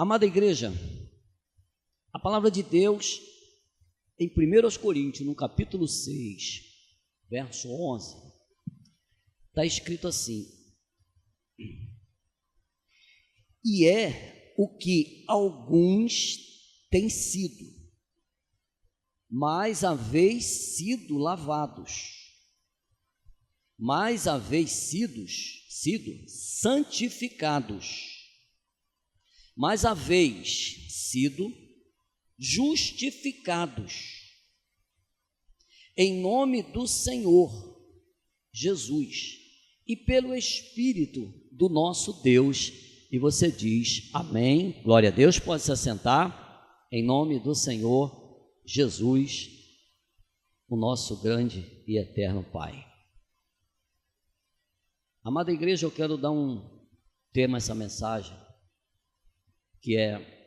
Amada igreja, a palavra de Deus em 1 Coríntios, no capítulo 6, verso 11, está escrito assim: e é o que alguns têm sido, mas haveis sido lavados, mas haveis sido santificados, mas haveis sido justificados em nome do Senhor Jesus e pelo Espírito do nosso Deus. E você diz amém, glória a Deus. Pode se assentar. Em nome do Senhor Jesus, o nosso grande e eterno Pai. Amada igreja, eu quero dar um tema a essa mensagem, que é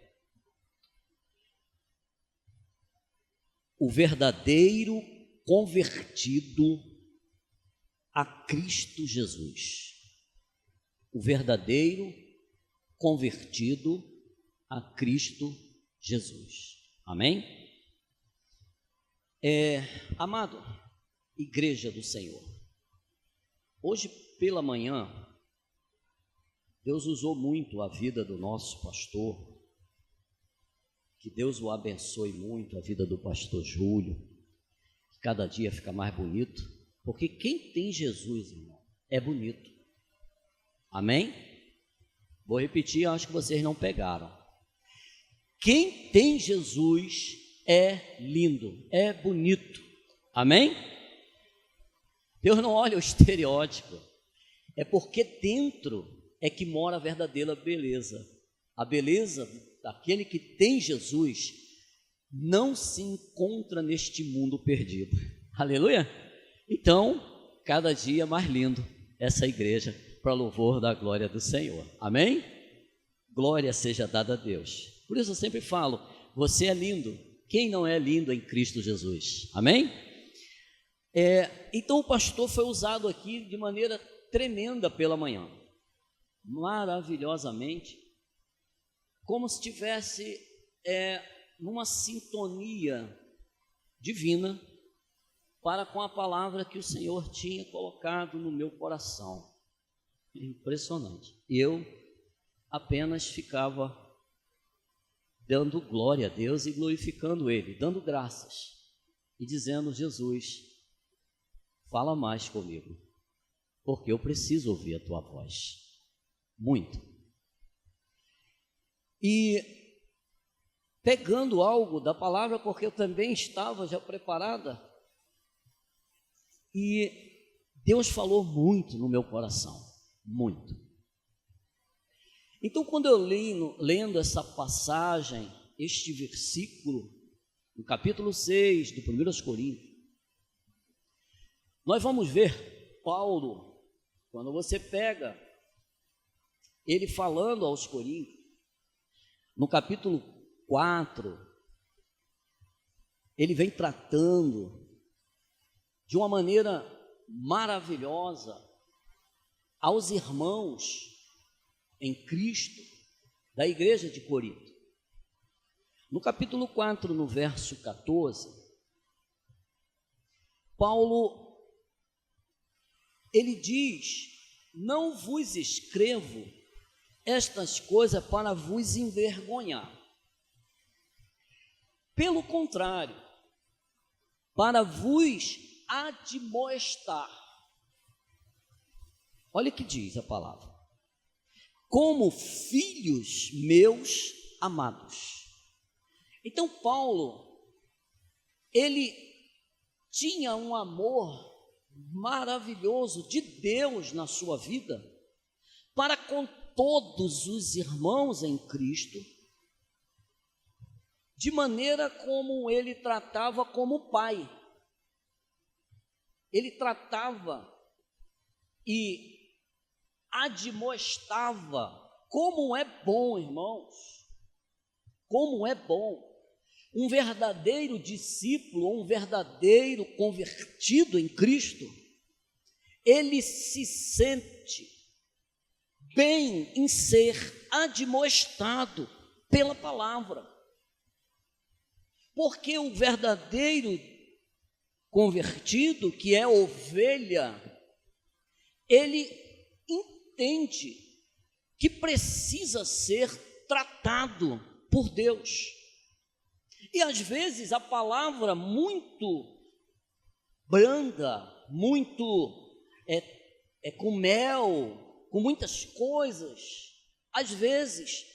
o verdadeiro convertido a Cristo Jesus. O verdadeiro convertido a Cristo Jesus. Amém? Amado, igreja do Senhor, hoje pela manhã, Deus usou muito a vida do nosso pastor. Que Deus o abençoe muito, a vida do pastor Júlio, que cada dia fica mais bonito, porque quem tem Jesus, irmão, é bonito. Amém? Vou repetir, acho que vocês não pegaram. Quem tem Jesus é lindo, é bonito. Amém? Deus não olha o estereótipo, é porque dentro é que mora a verdadeira beleza. A beleza daquele que tem Jesus não se encontra neste mundo perdido. Aleluia! Então, cada dia mais lindo essa igreja, para louvor da glória do Senhor. Amém? Glória seja dada a Deus. Por isso eu sempre falo, você é lindo. Quem não é lindo em Cristo Jesus? Amém? Então o pastor foi usado aqui de maneira tremenda pela manhã, maravilhosamente, como se estivesse numa sintonia divina para com a palavra que o Senhor tinha colocado no meu coração. Impressionante. Eu apenas ficava dando glória a Deus e glorificando Ele, dando graças e dizendo: Jesus, fala mais comigo, porque eu preciso ouvir a Tua voz, muito. E pegando algo da palavra, porque eu também estava já preparada, e Deus falou muito no meu coração, muito. Então, quando eu lendo essa passagem, este versículo, no capítulo 6 de 1 Coríntios, nós vamos ver Paulo, quando você pega ele falando aos Coríntios, no capítulo 4, ele vem tratando de uma maneira maravilhosa aos irmãos em Cristo da igreja de Corinto. No capítulo 4, no verso 14, Paulo, ele diz: não vos escrevo estas coisas para vos envergonhar. Pelo contrário, para vos admoestar. Olha o que diz a palavra: como filhos meus amados. Então Paulo, ele tinha um amor maravilhoso de Deus na sua vida para com todos os irmãos em Cristo, de maneira como ele tratava como pai. Ele tratava e admoestava. Como é bom, irmãos, como é bom um verdadeiro discípulo, um verdadeiro convertido em Cristo, ele se sente bem em ser admoestado pela palavra. Porque o verdadeiro convertido, que é ovelha, ele entende que precisa ser tratado por Deus. E às vezes a palavra muito branda, muito com mel, com muitas coisas, às vezes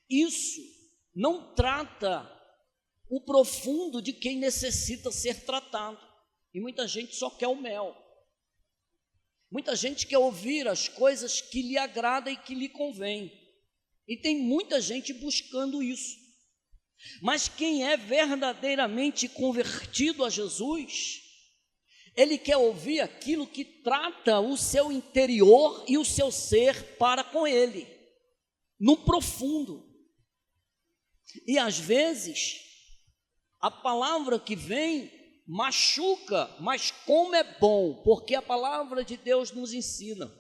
isso não trata o profundo de quem necessita ser tratado. E muita gente só quer o mel. Muita gente quer ouvir as coisas que lhe agradam e que lhe convém. E tem muita gente buscando isso. Mas quem é verdadeiramente convertido a Jesus, ele quer ouvir aquilo que trata o seu interior e o seu ser para com ele, no profundo. E às vezes, a palavra que vem machuca, mas como é bom, porque a palavra de Deus nos ensina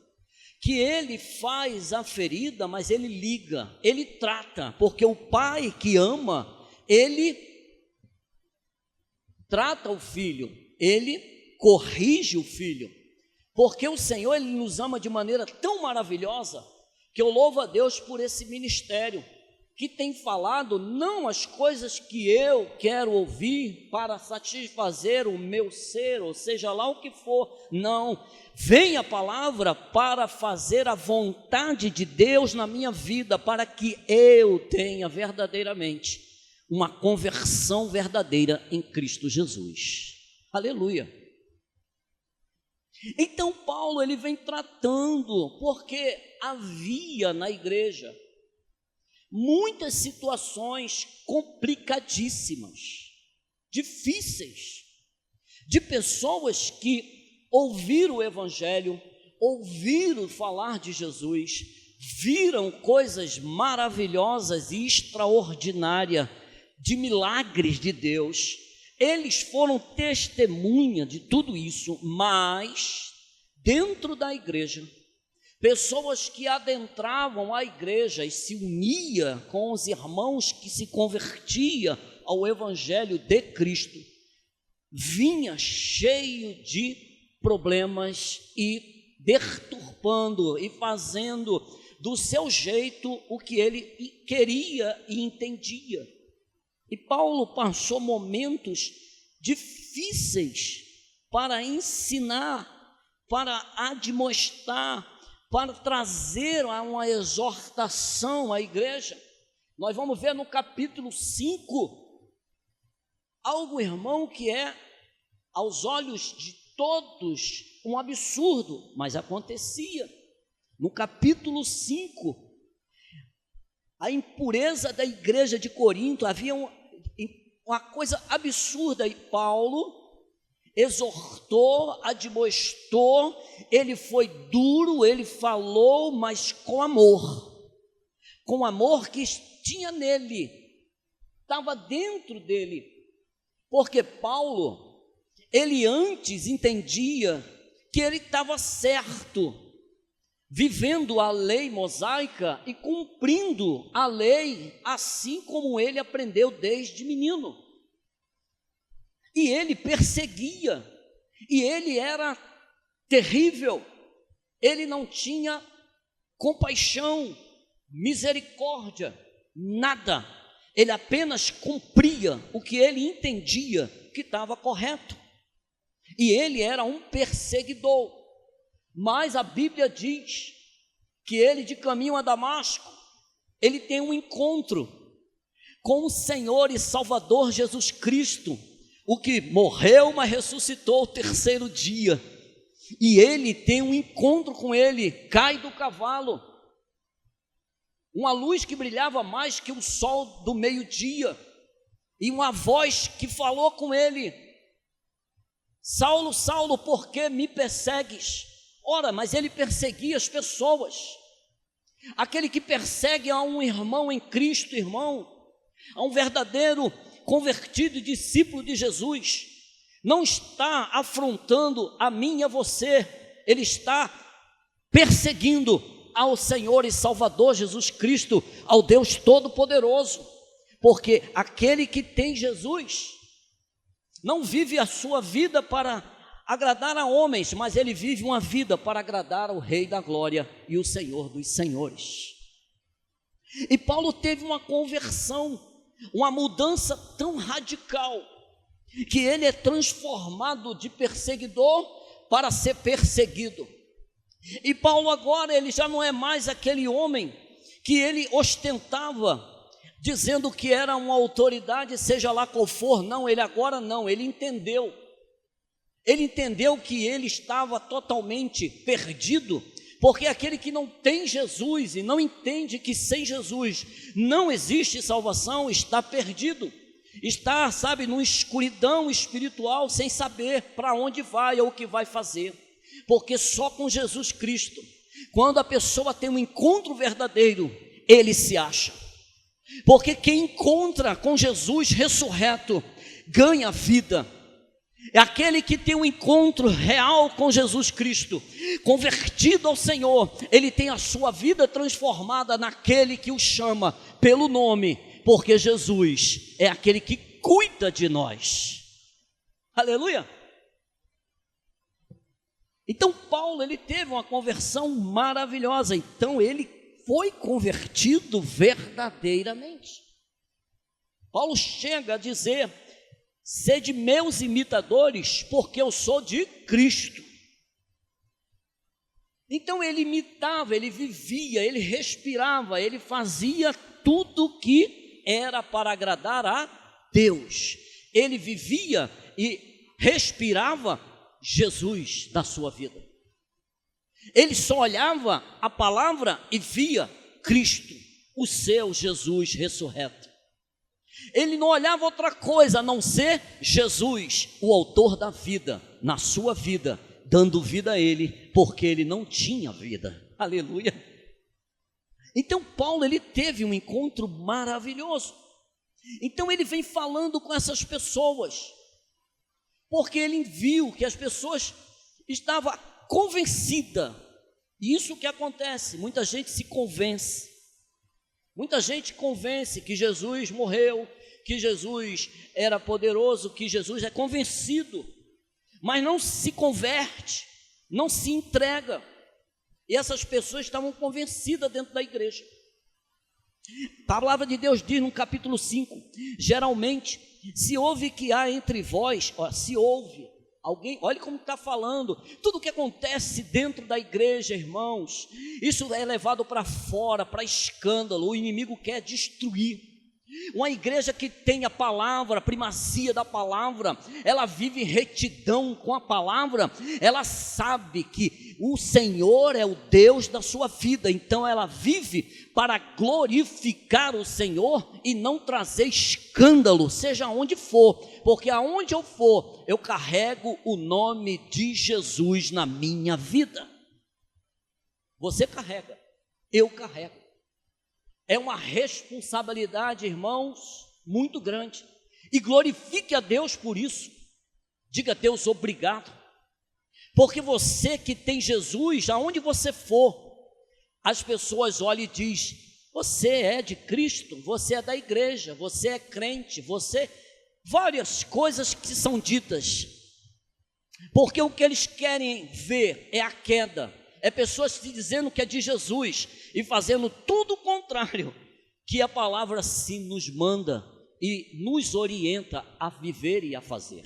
que ele faz a ferida, mas ele liga, ele trata, porque o pai que ama, ele trata o filho, ele corrige o filho, porque o Senhor, ele nos ama de maneira tão maravilhosa, que eu louvo a Deus por esse ministério, que tem falado não as coisas que eu quero ouvir para satisfazer o meu ser, ou seja lá o que for, não, vem a palavra para fazer a vontade de Deus na minha vida, para que eu tenha verdadeiramente uma conversão verdadeira em Cristo Jesus, aleluia. Então Paulo, ele vem tratando, porque havia na igreja muitas situações complicadíssimas, difíceis, de pessoas que ouviram o Evangelho, ouviram falar de Jesus, viram coisas maravilhosas e extraordinárias, de milagres de Deus, eles foram testemunha de tudo isso, mas dentro da igreja, pessoas que adentravam a igreja e se unia com os irmãos que se convertia ao Evangelho de Cristo, vinha cheio de problemas e deturpando e fazendo do seu jeito o que ele queria e entendia. E Paulo passou momentos difíceis para ensinar, para admoestar, para trazer uma exortação à igreja. Nós vamos ver no capítulo 5, algo, irmão, que é, aos olhos de todos, um absurdo, mas acontecia. No capítulo 5, a impureza da igreja de Corinto, havia uma coisa absurda, e Paulo exortou, admoestou, ele foi duro, ele falou, mas com amor que tinha nele, estava dentro dele, porque Paulo, ele antes entendia que ele estava certo, vivendo a lei mosaica e cumprindo a lei, assim como ele aprendeu desde menino. E ele perseguia, e ele era terrível, ele não tinha compaixão, misericórdia, nada, ele apenas cumpria o que ele entendia que estava correto, e ele era um perseguidor. Mas a Bíblia diz que ele, de caminho a Damasco, ele tem um encontro com o Senhor e Salvador Jesus Cristo, o que morreu, mas ressuscitou ao terceiro dia, e ele tem um encontro com ele, cai do cavalo, uma luz que brilhava mais que o sol do meio-dia, e uma voz que falou com ele: Saulo, Saulo, por que me persegues? Ora, mas ele perseguia as pessoas. Aquele que persegue a um irmão em Cristo, irmão, a um verdadeiro convertido e discípulo de Jesus, não está afrontando a mim e a você, ele está perseguindo, ao Senhor e Salvador Jesus Cristo, ao Deus Todo-Poderoso, porque aquele que tem Jesus não vive a sua vida para agradar a homens, mas ele vive uma vida para agradar ao Rei da Glória e o Senhor dos Senhores. E Paulo teve uma conversão, uma mudança tão radical, que ele é transformado de perseguidor para ser perseguido. E Paulo agora, ele já não é mais aquele homem que ele ostentava, dizendo que era uma autoridade, seja lá qual for. Não, ele agora não, ele entendeu que ele estava totalmente perdido, porque aquele que não tem Jesus e não entende que sem Jesus não existe salvação, está perdido, está, numa escuridão espiritual, sem saber para onde vai ou o que vai fazer, porque só com Jesus Cristo, quando a pessoa tem um encontro verdadeiro, ele se acha, porque quem encontra com Jesus ressurreto, ganha vida. É aquele que tem um encontro real com Jesus Cristo, convertido ao Senhor, ele tem a sua vida transformada naquele que o chama pelo nome, porque Jesus é aquele que cuida de nós. Aleluia! Então Paulo, ele teve uma conversão maravilhosa, então ele foi convertido verdadeiramente. Paulo chega a dizer: sede meus imitadores, porque eu sou de Cristo. Então ele imitava, ele vivia, ele respirava, ele fazia tudo que era para agradar a Deus. Ele vivia e respirava Jesus na sua vida. Ele só olhava a palavra e via Cristo, o seu Jesus ressurreto. Ele não olhava outra coisa a não ser Jesus, o autor da vida, na sua vida, dando vida a ele, porque ele não tinha vida. Aleluia! Então Paulo, ele teve um encontro maravilhoso. Então ele vem falando com essas pessoas, porque ele viu que as pessoas estavam convencidas. E isso que acontece, muita gente se convence. Muita gente convence que Jesus morreu, que Jesus era poderoso, que Jesus é convencido, mas não se converte, não se entrega. E essas pessoas estavam convencidas dentro da igreja. A palavra de Deus diz no capítulo 5, geralmente, se ouve que há entre vós, se ouve alguém, olha como está falando, tudo que acontece dentro da igreja, irmãos, isso é levado para fora, para escândalo, o inimigo quer destruir. Uma igreja que tem a palavra, a primazia da palavra, ela vive em retidão com a palavra, ela sabe que o Senhor é o Deus da sua vida, então ela vive para glorificar o Senhor e não trazer escândalo, seja onde for, porque aonde eu for, eu carrego o nome de Jesus na minha vida. Você carrega, eu carrego. É uma responsabilidade, irmãos, muito grande. E glorifique a Deus por isso. Diga a Deus obrigado. Porque você que tem Jesus, aonde você for, as pessoas olham e dizem: você é de Cristo, você é da igreja, você é crente, você... Várias coisas que são ditas. Porque o que eles querem ver é a queda. É pessoas se dizendo que é de Jesus e fazendo tudo o contrário que a palavra sim nos manda e nos orienta a viver e a fazer.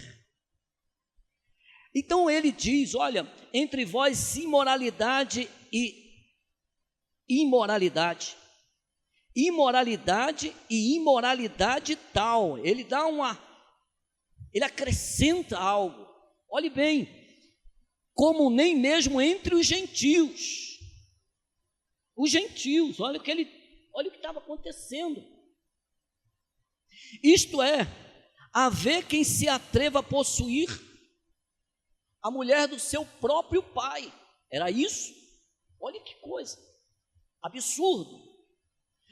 Então ele diz: olha, entre vós imoralidade e imoralidade, imoralidade e imoralidade tal. Ele acrescenta algo. Olhe bem, como nem mesmo entre os gentios. Os gentios, olha o que estava acontecendo. Isto é, haver quem se atreva a possuir a mulher do seu próprio pai. Era isso? Olha que coisa, absurdo.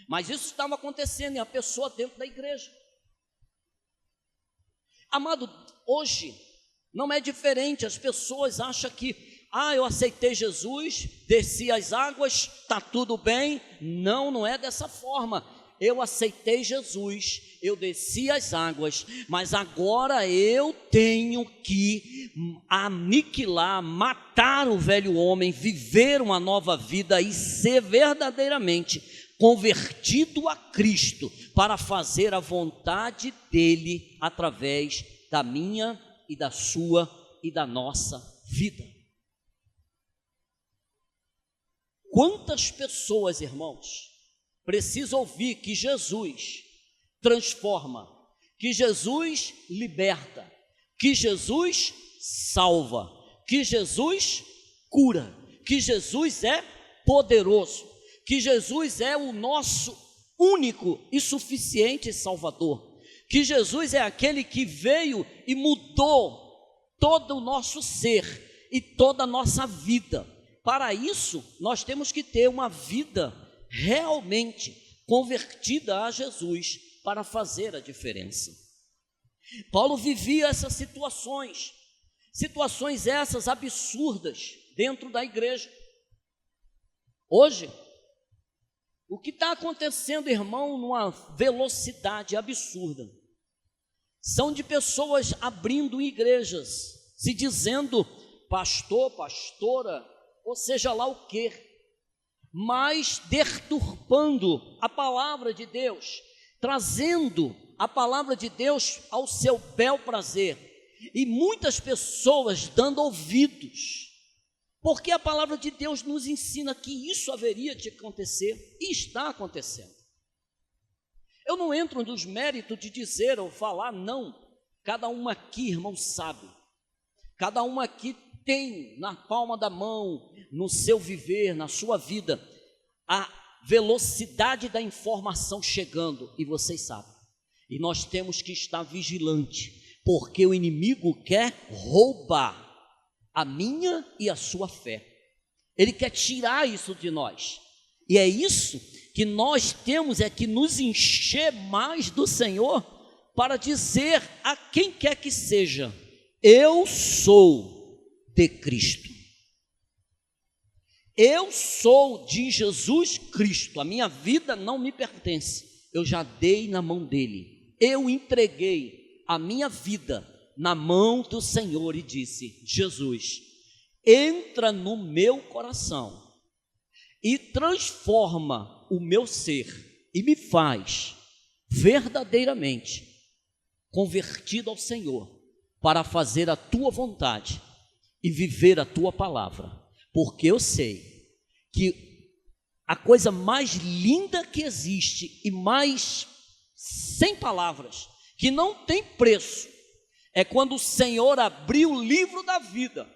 Mas isso estava acontecendo em a pessoa dentro da igreja. Amado, hoje não é diferente. As pessoas acham que eu aceitei Jesus, desci as águas, está tudo bem. Não, não é dessa forma. Eu aceitei Jesus, eu desci as águas, mas agora eu tenho que aniquilar, matar o velho homem, viver uma nova vida e ser verdadeiramente convertido a Cristo, para fazer a vontade dele através da minha e da sua e da nossa vida. Quantas pessoas, irmãos, precisam ouvir que Jesus transforma, que Jesus liberta, que Jesus salva, que Jesus cura, que Jesus é poderoso, que Jesus é o nosso único e suficiente Salvador, que Jesus é aquele que veio e mudou todo o nosso ser e toda a nossa vida. Para isso, nós temos que ter uma vida realmente convertida a Jesus para fazer a diferença. Paulo vivia essas situações essas absurdas dentro da igreja. Hoje, o que está acontecendo, irmão, numa velocidade absurda, são de pessoas abrindo igrejas, se dizendo pastor, pastora, ou seja lá o quê, mas deturpando a palavra de Deus, trazendo a palavra de Deus ao seu bel prazer, e muitas pessoas dando ouvidos, porque a palavra de Deus nos ensina que isso haveria de acontecer, e está acontecendo. Eu não entro nos méritos de dizer ou falar, não, cada um aqui, irmão, sabe, cada um aqui tem na palma da mão, no seu viver, na sua vida, a velocidade da informação chegando, e vocês sabem, e nós temos que estar vigilante, porque o inimigo quer roubar a minha e a sua fé, ele quer tirar isso de nós, e é isso que nós temos, é que nos encher mais do Senhor, para dizer a quem quer que seja, eu sou de Cristo, eu sou de Jesus Cristo, a minha vida não me pertence, eu já dei na mão dele, eu entreguei a minha vida na mão do Senhor e disse, Jesus, entra no meu coração e transforma o meu ser e me faz verdadeiramente convertido ao Senhor, para fazer a tua vontade e viver a tua palavra, porque eu sei que a coisa mais linda que existe e mais sem palavras, que não tem preço, é quando o Senhor abrir o livro da vida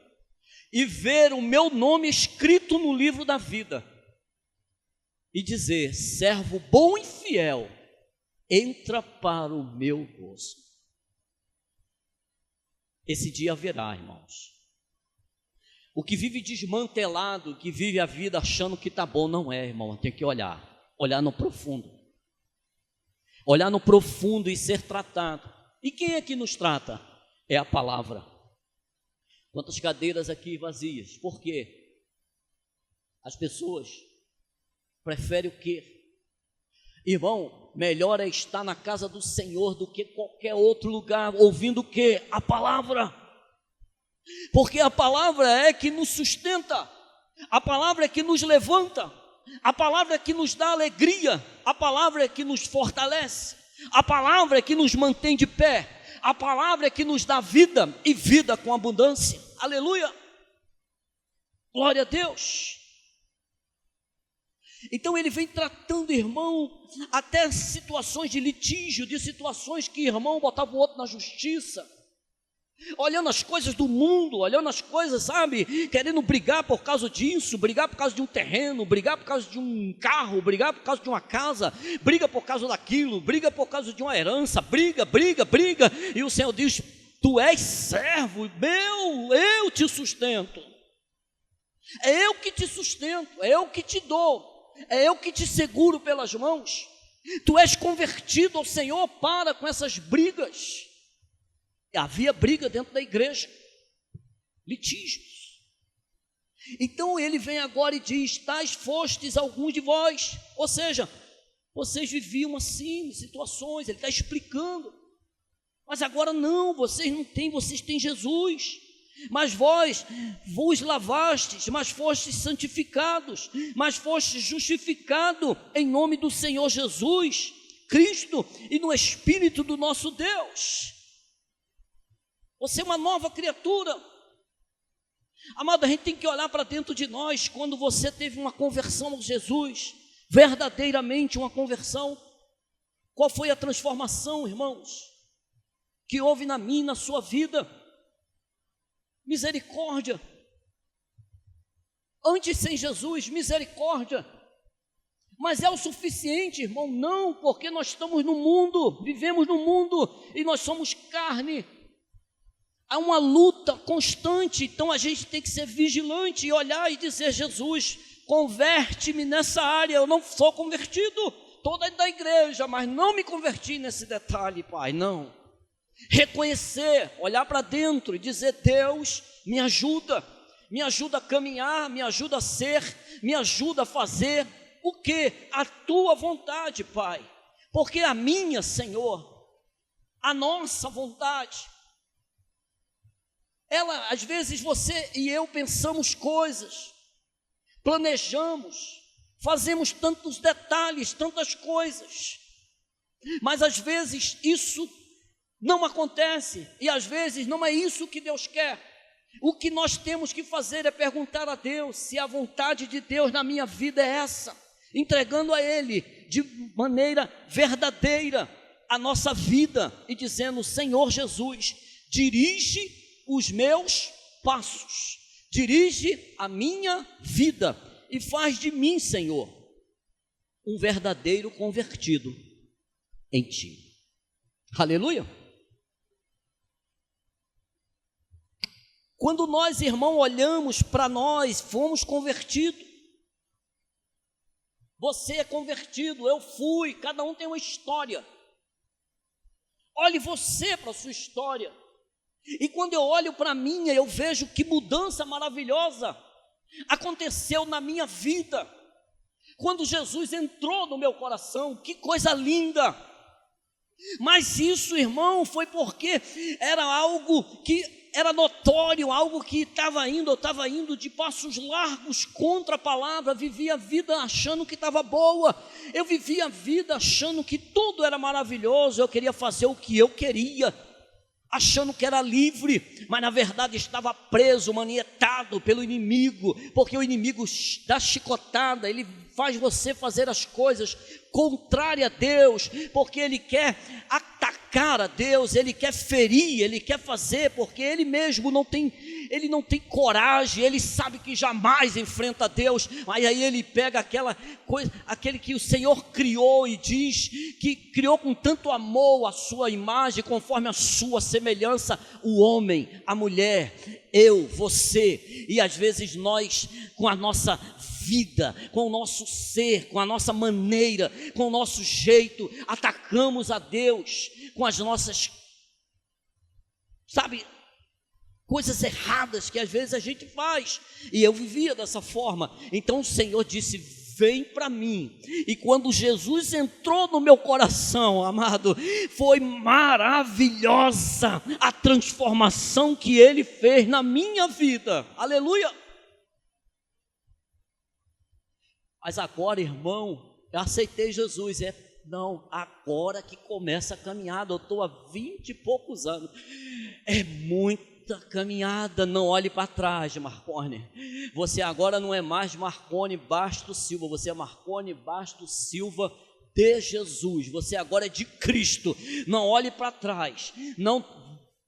e ver o meu nome escrito no livro da vida e dizer, servo bom e fiel, entra para o meu gozo. Esse dia haverá, irmãos. O que vive desmantelado, que vive a vida achando que está bom, não é, irmão, tem que olhar no profundo, olhar no profundo e ser tratado. E quem é que nos trata? É a palavra. Quantas cadeiras aqui vazias? Por quê? As pessoas preferem o quê? Irmão, melhor é estar na casa do Senhor do que qualquer outro lugar, ouvindo o quê? A palavra. Porque a palavra é que nos sustenta, a palavra é que nos levanta, a palavra é que nos dá alegria, a palavra é que nos fortalece, a palavra é que nos mantém de pé, a palavra é que nos dá vida e vida com abundância. Aleluia, glória a Deus. Então ele vem tratando, irmão, até situações de litígio, de situações que irmão botava o outro na justiça, olhando as coisas do mundo, olhando as coisas, sabe, querendo brigar por causa disso, brigar por causa de um terreno, brigar por causa de um carro, brigar por causa de uma casa, briga por causa daquilo, briga por causa de uma herança, briga, e o Senhor diz, tu és servo meu, eu te sustento, é eu que te sustento, é eu que te dou, é eu que te seguro pelas mãos, tu és convertido ao Senhor, para com essas brigas. Havia briga dentro da igreja, litígios, Então ele vem agora e diz: tais fostes alguns de vós, ou seja, vocês viviam assim, em situações, ele está explicando, mas agora não, vocês não têm, vocês têm Jesus, mas vós vos lavastes, mas fostes santificados, mas fostes justificados em nome do Senhor Jesus Cristo e no Espírito do nosso Deus. Você é uma nova criatura. Amado, a gente tem que olhar para dentro de nós. Quando você teve uma conversão a Jesus, verdadeiramente uma conversão, qual foi a transformação, irmãos, que houve na minha e na sua vida? Misericórdia. Antes sem Jesus, misericórdia. Mas é o suficiente, irmão? Não, porque nós estamos no mundo, vivemos no mundo e nós somos carne. Há uma luta constante, então a gente tem que ser vigilante e olhar e dizer: Jesus, converte-me nessa área. Eu não sou convertido, estou dentro da igreja, mas não me converti nesse detalhe, Pai, não. Reconhecer, olhar para dentro e dizer: Deus, me ajuda a caminhar, me ajuda a ser, me ajuda a fazer o que? A tua vontade, Pai, porque a minha, Senhor, a nossa vontade, ela, às vezes você e eu pensamos coisas, planejamos, fazemos tantos detalhes, tantas coisas, mas às vezes isso não acontece, e às vezes não é isso que Deus quer. O que nós temos que fazer é perguntar a Deus se a vontade de Deus na minha vida é essa, entregando a Ele de maneira verdadeira a nossa vida e dizendo: Senhor Jesus, dirige os meus passos, dirige a minha vida e faz de mim, Senhor, um verdadeiro convertido em Ti. Aleluia. Quando nós, irmão, olhamos para nós, fomos convertidos. Você é convertido, eu fui, cada um tem uma história. Olhe você para a sua história. E quando eu olho para a minha, eu vejo que mudança maravilhosa aconteceu na minha vida. Quando Jesus entrou no meu coração, que coisa linda. Mas isso, irmão, foi porque era algo que era notório, algo que eu estava indo de passos largos contra a palavra, vivia a vida achando que estava boa, eu vivia a vida achando que tudo era maravilhoso, eu queria fazer o que eu queria, achando que era livre, mas na verdade estava preso, manietado pelo inimigo, porque o inimigo dá chicotada, ele faz você fazer as coisas contrárias a Deus, porque ele quer atacar a Deus, ele quer ferir, ele quer fazer, porque ele mesmo não tem coragem, ele sabe que jamais enfrenta Deus, mas aí ele pega aquela coisa, aquele que o Senhor criou e diz que criou com tanto amor a sua imagem, conforme a sua semelhança, o homem, a mulher, eu, você, e às vezes nós, com a nossa vida, com o nosso ser, com a nossa maneira, com o nosso jeito, atacamos a Deus com as nossas, coisas erradas que às vezes a gente faz, e eu vivia dessa forma. Então o Senhor disse: vem para mim. E quando Jesus entrou no meu coração, amado, foi maravilhosa a transformação que Ele fez na minha vida, aleluia. Mas agora, irmão, eu aceitei Jesus, não, agora que começa a caminhada, eu estou há 20 e poucos anos, é muita caminhada, não olhe para trás, Marcone, você agora não é mais Marcone Bastos Silva, você é Marcone Bastos Silva de Jesus, você agora é de Cristo, não olhe para trás, não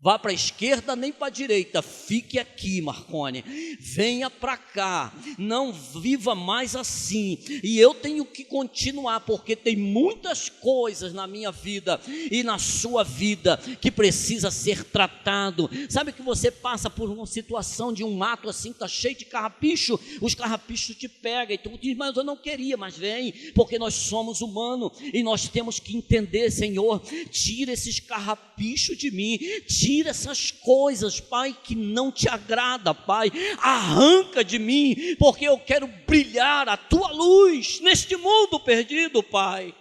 vá para a esquerda nem para a direita, fique aqui, Marcone, venha para cá, não viva mais assim, e eu tenho que continuar, porque tem muitas coisas na minha vida e na sua vida que precisa ser tratado. Sabe que você passa por uma situação de um mato assim, está cheio de carrapicho, os carrapichos te pegam, e tu diz: mas eu não queria, mas vem, porque nós somos humanos, e nós temos que entender: Senhor, tira esses carrapichos de mim, tira tira essas coisas, Pai, que não te agrada, Pai. Arranca de mim, porque eu quero brilhar a tua luz neste mundo perdido, Pai.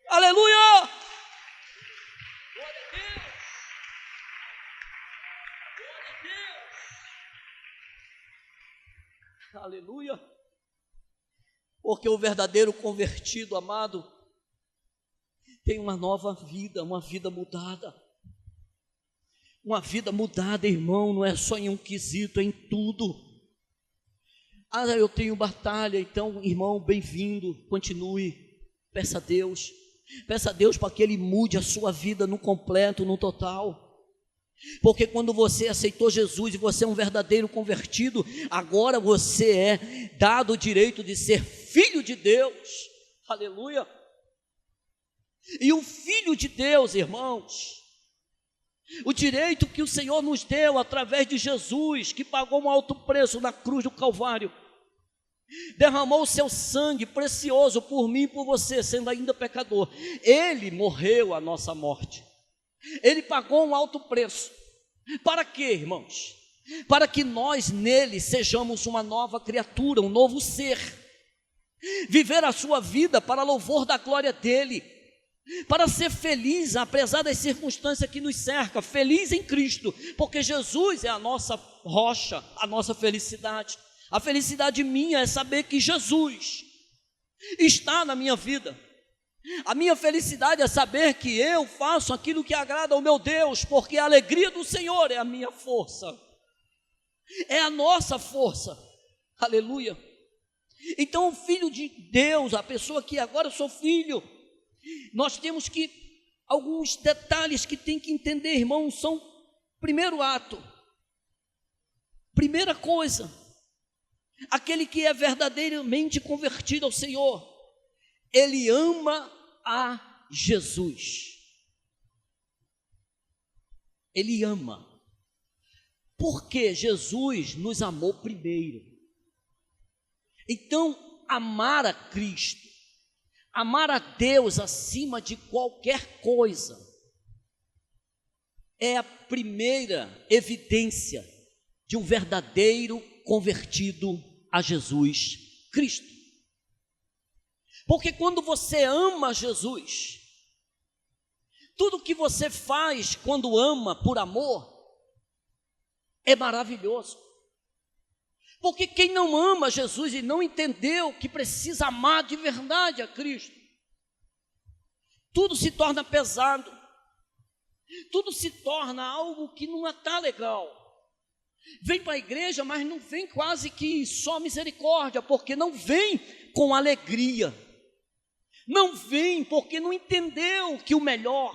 Aleluia! Glória a Deus! Glória a Deus! Aleluia! Porque o verdadeiro convertido, amado, tem uma nova vida, uma vida mudada. Uma vida mudada, irmão, não é só em um quesito, é em tudo. Ah, eu tenho batalha, então, irmão, bem-vindo, continue, peça a Deus para que Ele mude a sua vida no completo, no total. Porque quando você aceitou Jesus e você é um verdadeiro convertido, agora você é dado o direito de ser filho de Deus, aleluia. E o filho de Deus, irmãos, o direito que o Senhor nos deu através de Jesus, que pagou um alto preço na cruz do Calvário, derramou o seu sangue precioso por mim e por você, sendo ainda pecador. Ele morreu a nossa morte, Ele pagou um alto preço. Para quê, irmãos? Para que nós nele sejamos uma nova criatura, um novo ser, viver a sua vida para louvor da glória dele, para ser feliz apesar das circunstâncias que nos cercam, feliz em Cristo, porque Jesus é a nossa rocha, a nossa felicidade. A felicidade minha é saber que Jesus está na minha vida. A minha felicidade é saber que eu faço aquilo que agrada ao meu Deus, porque a alegria do Senhor é a minha força, é a nossa força, aleluia. Então o filho de Deus, a pessoa que agora eu sou filho, nós temos que, alguns detalhes que tem que entender, irmão, são, primeiro ato, primeira coisa, aquele que é verdadeiramente convertido ao Senhor, ele ama a Jesus, ele ama, porque Jesus nos amou primeiro. Então, amar a Cristo, amar a Deus acima de qualquer coisa, é a primeira evidência de um verdadeiro convertido a Jesus Cristo. Porque quando você ama Jesus, tudo que você faz quando ama por amor, é maravilhoso. Porque quem não ama Jesus e não entendeu que precisa amar de verdade a Cristo, tudo se torna pesado, tudo se torna algo que não está legal. Vem para a igreja, mas não vem quase que só misericórdia, porque não vem com alegria, não vem porque não entendeu que o melhor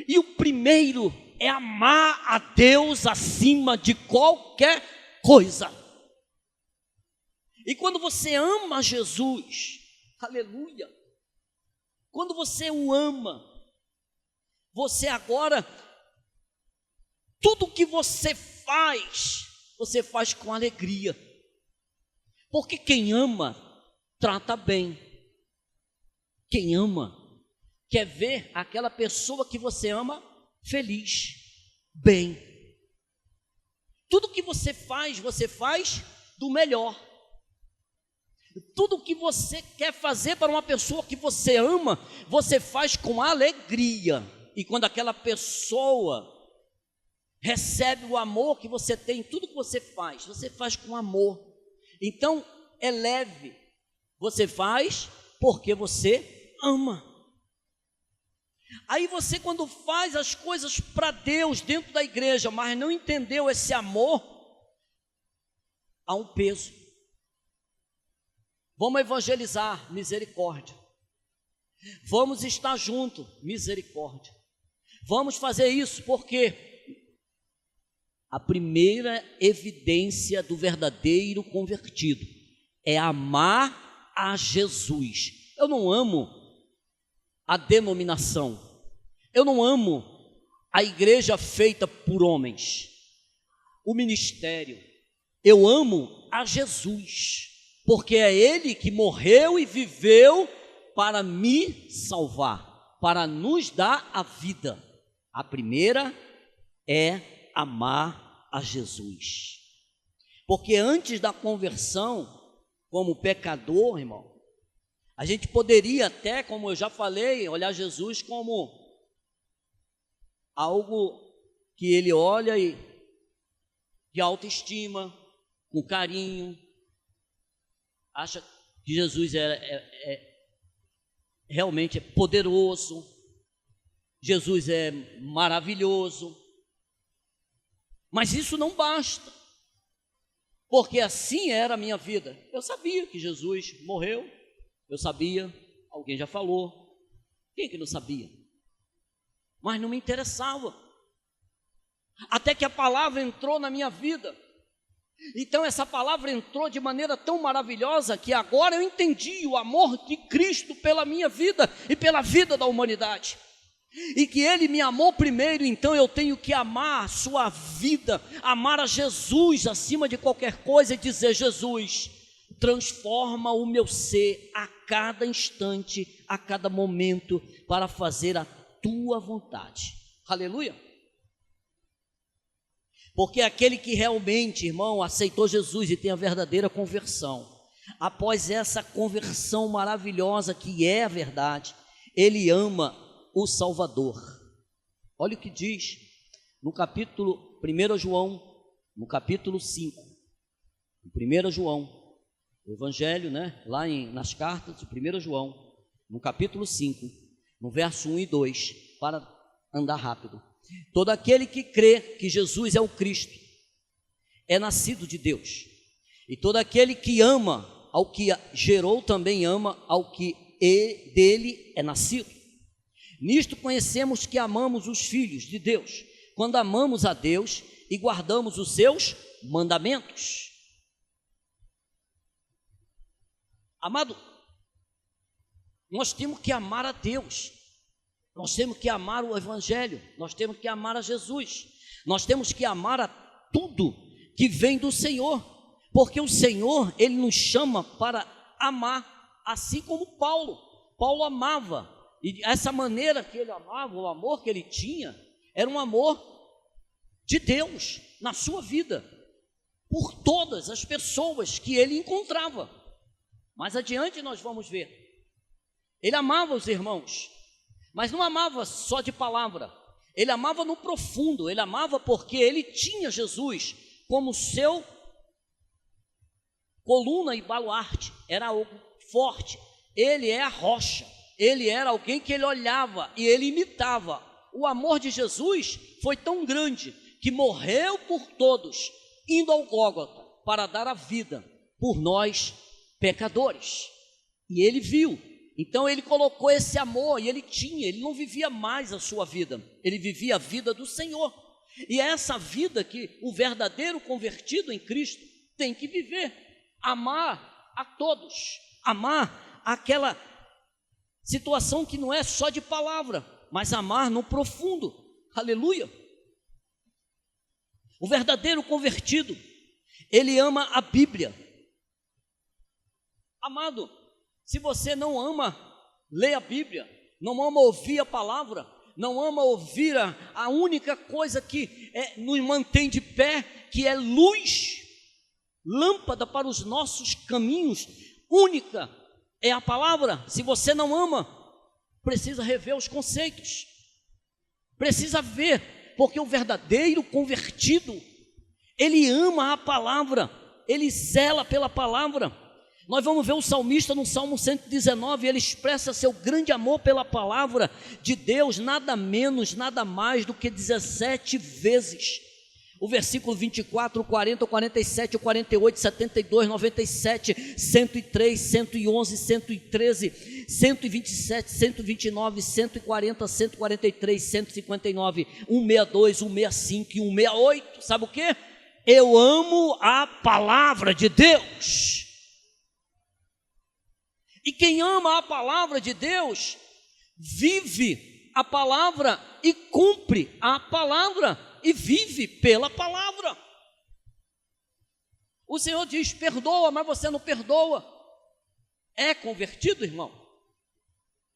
e o primeiro é amar a Deus acima de qualquer coisa. E quando você ama Jesus, aleluia, quando você o ama, você agora, tudo que você faz com alegria, porque quem ama, trata bem. Quem ama, quer ver aquela pessoa que você ama feliz, bem. Tudo que você faz do melhor. Tudo que você quer fazer para uma pessoa que você ama, você faz com alegria. E quando aquela pessoa recebe o amor que você tem, tudo que você faz com amor. Então é leve, você faz porque você ama. Aí você, quando faz as coisas para Deus dentro da igreja, mas não entendeu esse amor, há um peso. Vamos evangelizar, misericórdia. Vamos estar junto, misericórdia. Vamos fazer isso porque a primeira evidência do verdadeiro convertido é amar a Jesus. Eu não amo a denominação, eu não amo a igreja feita por homens, o ministério. Eu amo a Jesus, porque é Ele que morreu e viveu para me salvar, para nos dar a vida. A primeira é amar a Jesus. Porque antes da conversão, como pecador, irmão, a gente poderia até, como eu já falei, olhar Jesus como algo que ele olha e de autoestima, com carinho, acha que Jesus realmente é poderoso, Jesus é maravilhoso, mas isso não basta, porque assim era a minha vida. Eu sabia que Jesus morreu, eu sabia, alguém já falou, quem que não sabia? Mas não me interessava, até que a palavra entrou na minha vida. Então essa palavra entrou de maneira tão maravilhosa que agora eu entendi o amor de Cristo pela minha vida e pela vida da humanidade, e que Ele me amou primeiro, então eu tenho que amar a sua vida, amar a Jesus acima de qualquer coisa e dizer: Jesus, transforma o meu ser a cada instante, a cada momento, para fazer a tua vontade. Aleluia! Porque aquele que realmente, irmão, aceitou Jesus e tem a verdadeira conversão, após essa conversão maravilhosa que é a verdade, ele ama o Salvador. Olha o que diz no capítulo 1 João, no capítulo 5, 1 João, o Evangelho, lá nas cartas de 1 João, no capítulo 5, no verso 1 e 2, para andar rápido. Todo aquele que crê que Jesus é o Cristo é nascido de Deus, e todo aquele que ama ao que gerou também ama ao que dele é nascido. Nisto conhecemos que amamos os filhos de Deus, quando amamos a Deus e guardamos os seus mandamentos. Amado, nós temos que amar a Deus, nós temos que amar o Evangelho, nós temos que amar a Jesus, nós temos que amar a tudo que vem do Senhor, porque o Senhor, Ele nos chama para amar, assim como Paulo amava, e essa maneira que ele amava, o amor que ele tinha, era um amor de Deus na sua vida, por todas as pessoas que ele encontrava. Mais adiante nós vamos ver, ele amava os irmãos, mas não amava só de palavra, ele amava no profundo, ele amava porque ele tinha Jesus como seu coluna e baluarte, era algo forte, ele é a rocha, ele era alguém que ele olhava e ele imitava. O amor de Jesus foi tão grande que morreu por todos, indo ao Gólgota para dar a vida por nós pecadores, e ele viu. Então ele colocou esse amor, e ele não vivia mais a sua vida, ele vivia a vida do Senhor, e é essa vida que o verdadeiro convertido em Cristo tem que viver, amar a todos, amar aquela situação que não é só de palavra, mas amar no profundo. Aleluia! O verdadeiro convertido, ele ama a Bíblia. Amado, se você não ama ler a Bíblia, não ama ouvir a palavra, não ama ouvir a única coisa que nos mantém de pé, que é luz, lâmpada para os nossos caminhos, única é a palavra. Se você não ama, precisa rever os conceitos, precisa ver, porque o verdadeiro convertido, ele ama a palavra, ele zela pela palavra. Nós vamos ver o salmista no Salmo 119, ele expressa seu grande amor pela palavra de Deus, nada menos, nada mais do que 17 vezes. O versículo 24, 40, 47, 48, 72, 97, 103, 111, 113, 127, 129, 140, 143, 159, 162, 165 e 168. Sabe o que? Eu amo a palavra de Deus. E quem ama a palavra de Deus, vive a palavra e cumpre a palavra e vive pela palavra. O Senhor diz: perdoa, mas você não perdoa. É convertido, irmão?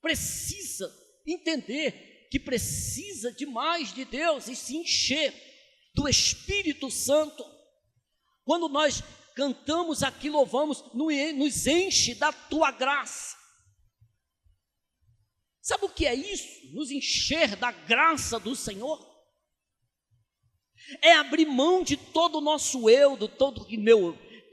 Precisa entender que precisa demais de Deus e se encher do Espírito Santo. Quando nós cantamos aqui, louvamos, nos enche da tua graça. Sabe o que é isso? Nos encher da graça do Senhor? É abrir mão de todo o nosso eu,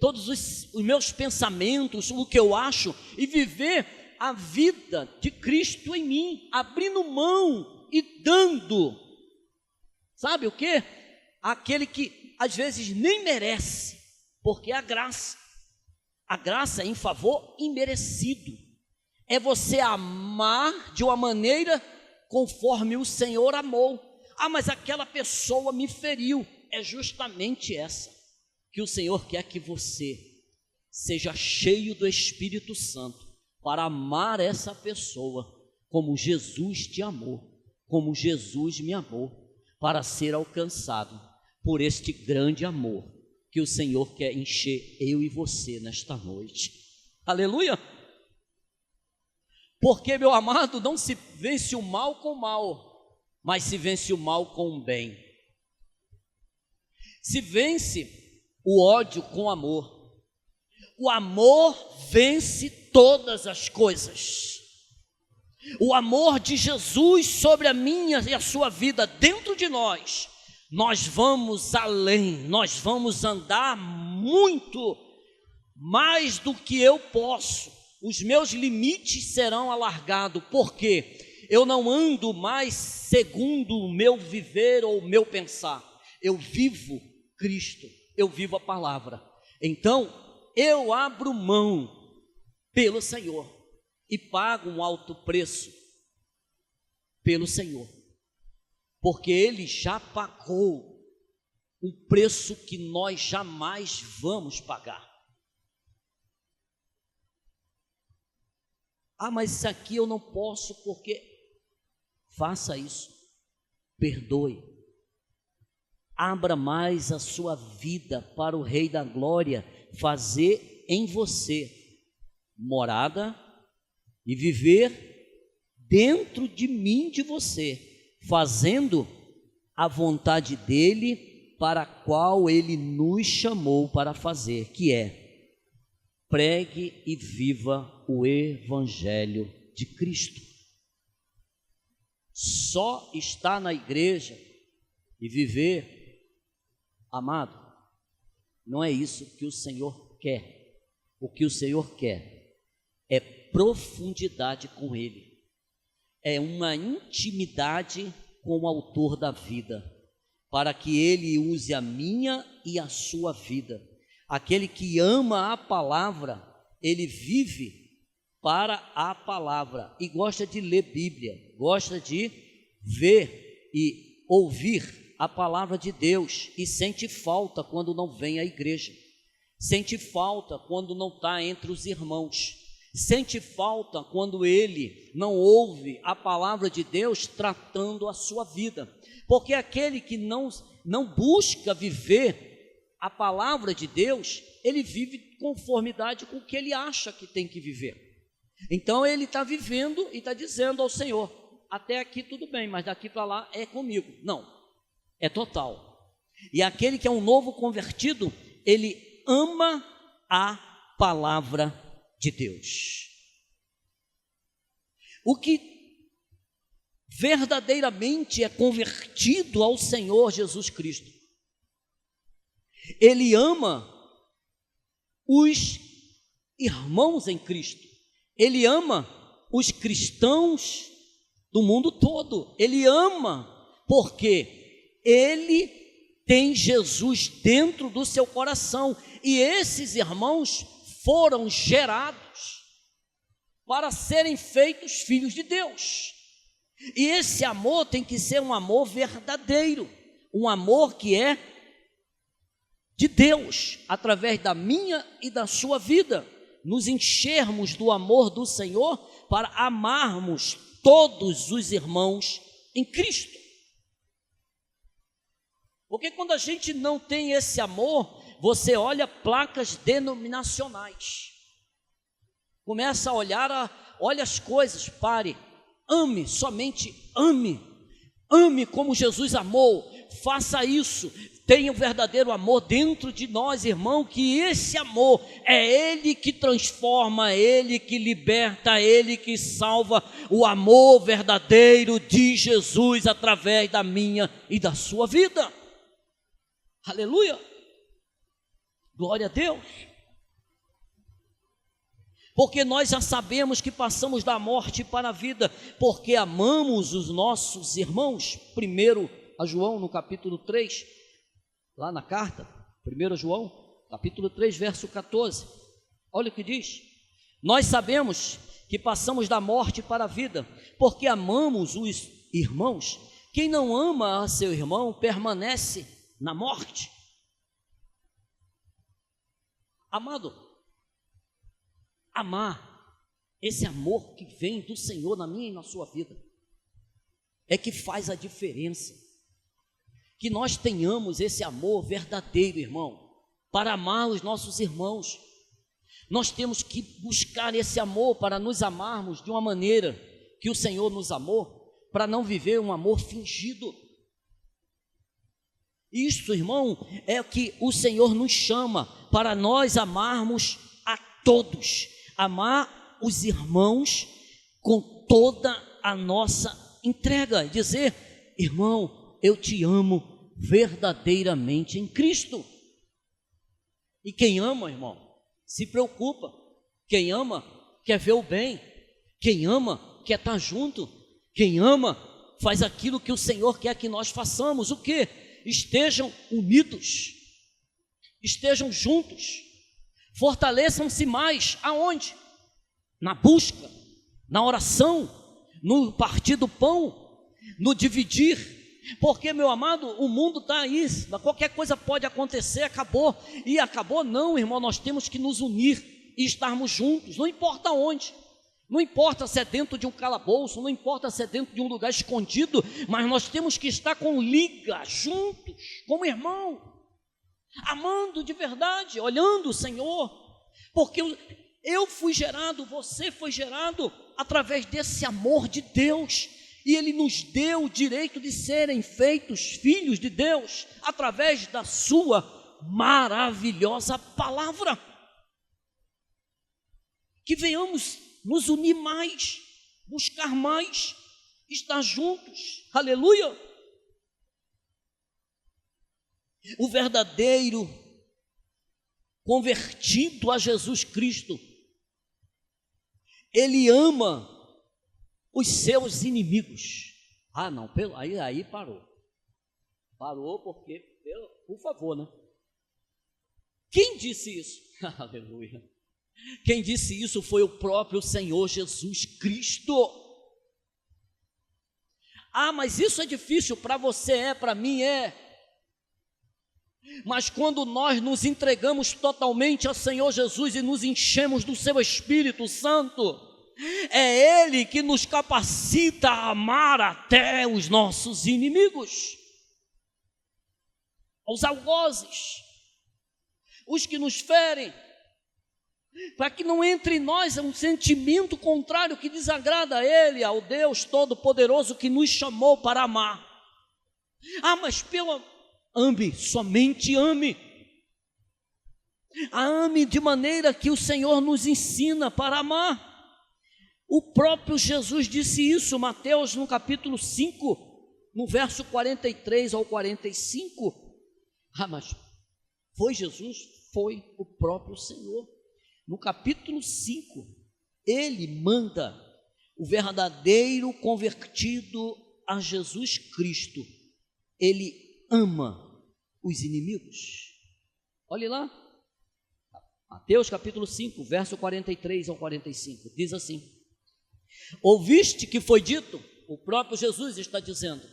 todos os meus pensamentos, o que eu acho, e viver a vida de Cristo em mim, abrindo mão e dando. Sabe o que? Aquele que às vezes nem merece, porque a graça é em favor imerecido. É você amar de uma maneira conforme o Senhor amou. Ah, mas aquela pessoa me feriu. É justamente essa que o Senhor quer que você seja cheio do Espírito Santo para amar essa pessoa como Jesus te amou, como Jesus me amou, para ser alcançado por este grande amor que o Senhor quer encher eu e você nesta noite. Aleluia! Porque, meu amado, não se vence o mal com o mal, mas se vence o mal com o bem. Se vence o ódio com o amor. O amor vence todas as coisas. O amor de Jesus sobre a minha e a sua vida dentro de nós. Nós vamos além, nós vamos andar muito mais do que eu posso. Os meus limites serão alargados, porque eu não ando mais segundo o meu viver ou o meu pensar. Eu vivo Cristo, eu vivo a palavra. Então, eu abro mão pelo Senhor e pago um alto preço pelo Senhor, porque Ele já pagou um preço que nós jamais vamos pagar. Ah, mas isso aqui eu não posso porque... Faça isso, perdoe, abra mais a sua vida para o Rei da Glória fazer em você morada e viver dentro de mim, de você, fazendo a vontade dEle para a qual Ele nos chamou para fazer, que é: pregue e viva o Evangelho de Cristo. Só estar na igreja e viver, amado, não é isso que o Senhor quer. O que o Senhor quer é profundidade com Ele, é uma intimidade com o autor da vida, para que Ele use a minha e a sua vida. Aquele que ama a palavra, ele vive para a palavra e gosta de ler Bíblia, gosta de ver e ouvir a palavra de Deus e sente falta quando não vem à igreja, sente falta quando não está entre os irmãos, sente falta quando ele não ouve a palavra de Deus tratando a sua vida, porque aquele que não busca viver a palavra de Deus, ele vive conformidade com o que ele acha que tem que viver. Então ele está vivendo e está dizendo ao Senhor: até aqui tudo bem, mas daqui para lá é comigo. Não, é total. E aquele que é um novo convertido, ele ama a palavra de Deus. O que verdadeiramente é convertido ao Senhor Jesus Cristo, ele ama os irmãos em Cristo. Ele ama os cristãos do mundo todo. Ele ama porque ele tem Jesus dentro do seu coração. E esses irmãos foram gerados para serem feitos filhos de Deus. E esse amor tem que ser um amor verdadeiro, um amor que é de Deus, através da minha e da sua vida. Nos enchermos do amor do Senhor para amarmos todos os irmãos em Cristo. Porque quando a gente não tem esse amor, você olha placas denominacionais, começa a olhar, olha as coisas, pare, ame, somente ame Ame como Jesus amou, faça isso, tenha o verdadeiro amor dentro de nós, irmão, que esse amor é Ele que transforma, é Ele que liberta, é Ele que salva, o amor verdadeiro de Jesus através da minha e da sua vida. Aleluia, glória a Deus. Porque nós já sabemos que passamos da morte para a vida, porque amamos os nossos irmãos. Primeiro a João, no capítulo 3, lá na carta, 1 João, capítulo 3, verso 14. Olha o que diz: nós sabemos que passamos da morte para a vida, porque amamos os irmãos. Quem não ama a seu irmão permanece na morte. Amado, amar, esse amor que vem do Senhor na minha e na sua vida, é que faz a diferença. Que nós tenhamos esse amor verdadeiro, irmão, para amar os nossos irmãos. Nós temos que buscar esse amor para nos amarmos de uma maneira que o Senhor nos amou, para não viver um amor fingido. Isso, irmão, é o que o Senhor nos chama, para nós amarmos a todos, amar os irmãos com toda a nossa entrega, dizer: irmão, eu te amo verdadeiramente em Cristo. E quem ama, irmão, se preocupa. Quem ama quer ver o bem. Quem ama quer estar junto. Quem ama faz aquilo que o Senhor quer que nós façamos. O quê? Estejam unidos, estejam juntos, fortaleçam-se mais. Aonde? Na busca, na oração, no partir do pão, no dividir. Porque, meu amado, o mundo está aí, qualquer coisa pode acontecer, acabou. E acabou não, irmão, nós temos que nos unir e estarmos juntos, não importa onde. Não importa se é dentro de um calabouço, não importa se é dentro de um lugar escondido, mas nós temos que estar com liga, juntos, como irmão, amando de verdade, olhando o Senhor, porque eu fui gerado, você foi gerado através desse amor de Deus, e Ele nos deu o direito de serem feitos filhos de Deus, através da sua maravilhosa palavra. Que venhamos nos unir mais, buscar mais, estar juntos, aleluia. O verdadeiro convertido a Jesus Cristo, ele ama os seus inimigos. Ah, não, aí parou porque, por favor, né? Quem disse isso? Aleluia. Quem disse isso foi o próprio Senhor Jesus Cristo. Ah, mas isso é difícil, para você para mim é. Mas quando nós nos entregamos totalmente ao Senhor Jesus e nos enchemos do seu Espírito Santo, é Ele que nos capacita a amar até os nossos inimigos, os algozes, os que nos ferem, para que não entre em nós um sentimento contrário que desagrada a Ele, ao Deus Todo-Poderoso que nos chamou para amar. Ah, mas ame, somente ame. Ame de maneira que o Senhor nos ensina para amar. O próprio Jesus disse isso, Mateus no capítulo 5, no verso 43 ao 45. Ah, mas foi Jesus? Foi o próprio Senhor. No capítulo 5, ele manda o verdadeiro convertido a Jesus Cristo. Ele ama os inimigos. Olhe lá, Mateus capítulo 5, verso 43 ao 45, diz assim: ouviste que foi dito, o próprio Jesus está dizendo,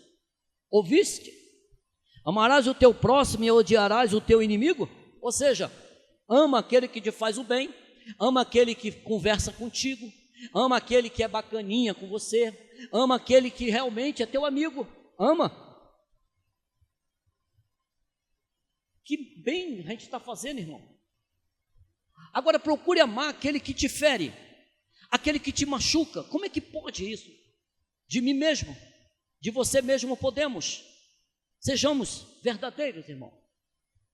ouviste? Amarás o teu próximo e odiarás o teu inimigo? Ou seja, ama aquele que te faz o bem, ama aquele que conversa contigo, ama aquele que é bacaninha com você, ama aquele que realmente é teu amigo, ama. Que bem a gente está fazendo, irmão. Agora procure amar aquele que te fere, aquele que te machuca. Como é que pode isso? De mim mesmo, de você mesmo podemos. Sejamos verdadeiros, irmão.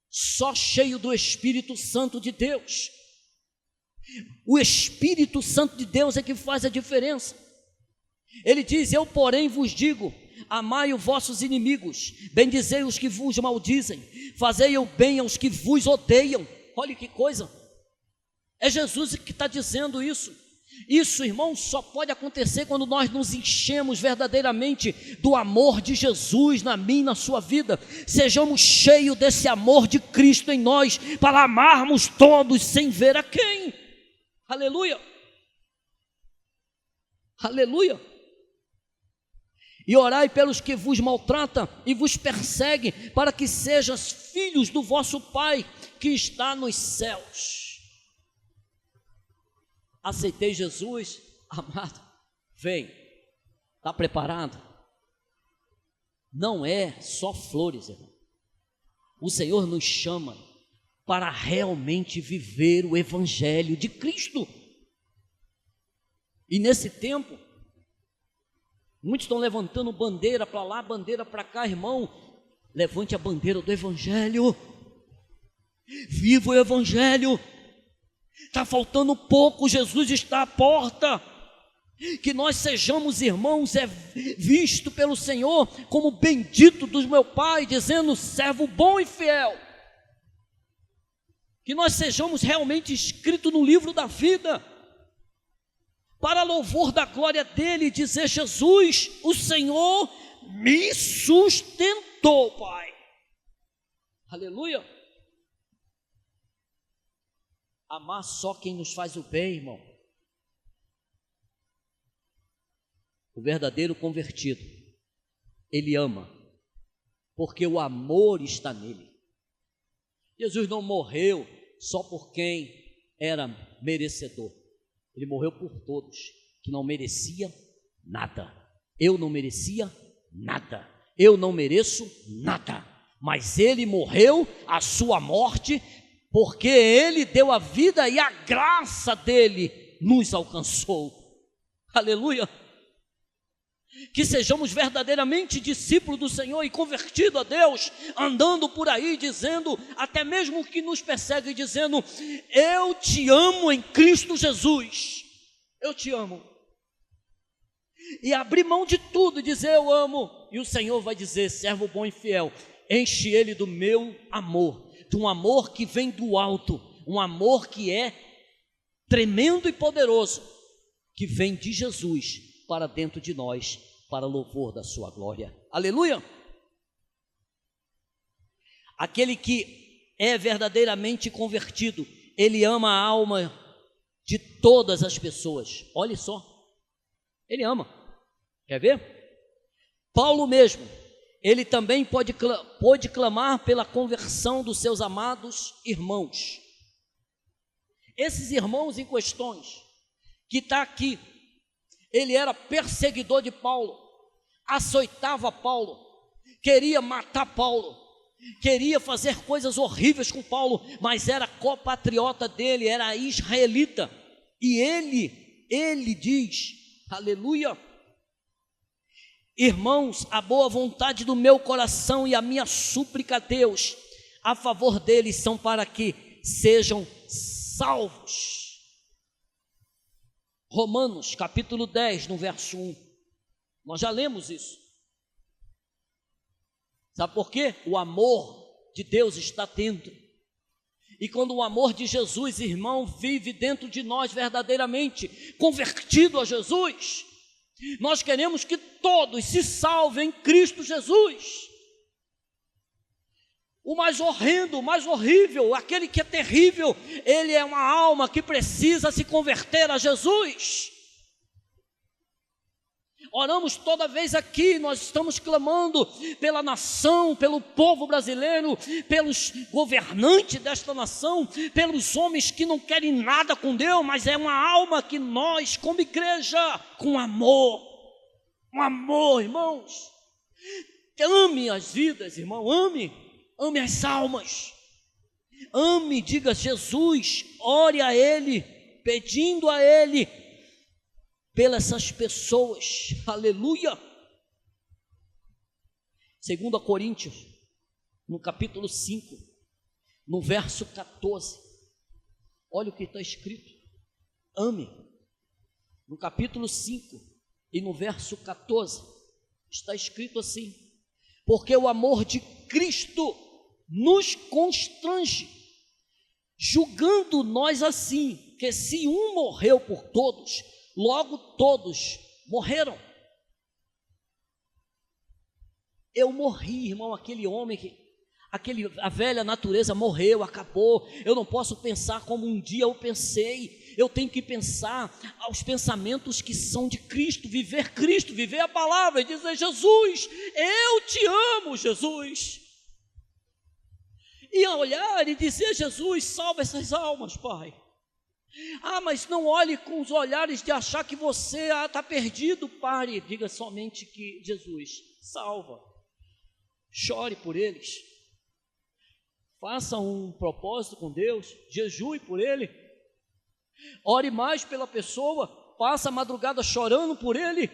Só cheio do Espírito Santo de Deus. O Espírito Santo de Deus é que faz a diferença. Ele diz: eu porém vos digo, amai os vossos inimigos, bendizei os que vos maldizem, fazei o bem aos que vos odeiam. Olha que coisa, é Jesus que está dizendo isso. Isso, irmão, só pode acontecer quando nós nos enchemos verdadeiramente do amor de Jesus na minha e na sua vida. Sejamos cheios desse amor de Cristo em nós, para amarmos todos sem ver a quem. Aleluia, aleluia. E orai pelos que vos maltratam e vos perseguem, para que sejais filhos do vosso Pai que está nos céus. Aceitei Jesus, amado, vem, está preparado? Não é só flores, irmão. O Senhor nos chama para realmente viver o Evangelho de Cristo. E nesse tempo, muitos estão levantando bandeira para lá, bandeira para cá, irmão. Levante a bandeira do Evangelho. Viva o Evangelho. Está faltando pouco, Jesus está à porta. Que nós sejamos, irmãos, visto pelo Senhor como bendito do meu Pai, dizendo: servo bom e fiel. Que nós sejamos realmente escritos no livro da vida, para louvor da glória dele, dizer: Jesus, o Senhor me sustentou, Pai. Aleluia. Amar só quem nos faz o bem, irmão. O verdadeiro convertido, ele ama, porque o amor está nele. Jesus não morreu só por quem era merecedor. Ele morreu por todos que não merecia nada. Eu não merecia nada. Eu não mereço nada. Mas ele morreu a sua morte, porque ele deu a vida e a graça dele nos alcançou. Aleluia. Que sejamos verdadeiramente discípulos do Senhor e convertidos a Deus, andando por aí dizendo, até mesmo que nos persegue, dizendo: eu te amo em Cristo Jesus, eu te amo. E abrir mão de tudo e dizer: eu amo. E o Senhor vai dizer: servo bom e fiel, enche ele do meu amor, de um amor que vem do alto, um amor que é tremendo e poderoso, que vem de Jesus para dentro de nós, para louvor da sua glória. Aleluia. Aquele que é verdadeiramente convertido, ele ama a alma de todas as pessoas. Olha só, ele ama. Quer ver? Paulo mesmo, ele também pôde clamar pela conversão dos seus amados irmãos. Esses irmãos em questões, que está aqui, ele era perseguidor de Paulo, açoitava Paulo, queria matar Paulo, queria fazer coisas horríveis com Paulo, mas era compatriota dele, era israelita. E ele diz, aleluia: irmãos, a boa vontade do meu coração e a minha súplica a Deus a favor deles são para que sejam salvos. Romanos capítulo 10, no verso 1, nós já lemos isso. Sabe por quê? O amor de Deus está dentro. E quando o amor de Jesus, irmão, vive dentro de nós verdadeiramente, convertido a Jesus, nós queremos que todos se salvem em Cristo Jesus. O mais horrendo, o mais horrível, aquele que é terrível, ele é uma alma que precisa se converter a Jesus. Oramos toda vez aqui, nós estamos clamando pela nação, pelo povo brasileiro, pelos governantes desta nação, pelos homens que não querem nada com Deus, mas é uma alma que nós, como igreja, com amor, um amor, irmãos, ame as vidas, irmão, ame as almas, ame, diga: Jesus, ore a Ele, pedindo a Ele pelas essas pessoas, aleluia. 2 Coríntios, no capítulo 5, no verso 14, olha o que está escrito: ame. No capítulo 5 e no verso 14, está escrito assim: porque o amor de Cristo nos constrange, julgando nós assim, que se um morreu por todos, logo todos morreram. Eu morri, irmão, aquele homem, a velha natureza morreu, acabou. Eu não posso pensar como um dia eu pensei. Eu tenho que pensar aos pensamentos que são de Cristo, viver a palavra e dizer: Jesus, eu te amo, Jesus. E olhar e dizer: Jesus, salva essas almas, Pai. Mas não olhe com os olhares de achar que você está perdido. Pare, diga somente que Jesus salva. Chore por eles, faça um propósito com Deus, jejue por ele, ore mais pela pessoa, passa a madrugada chorando por ele,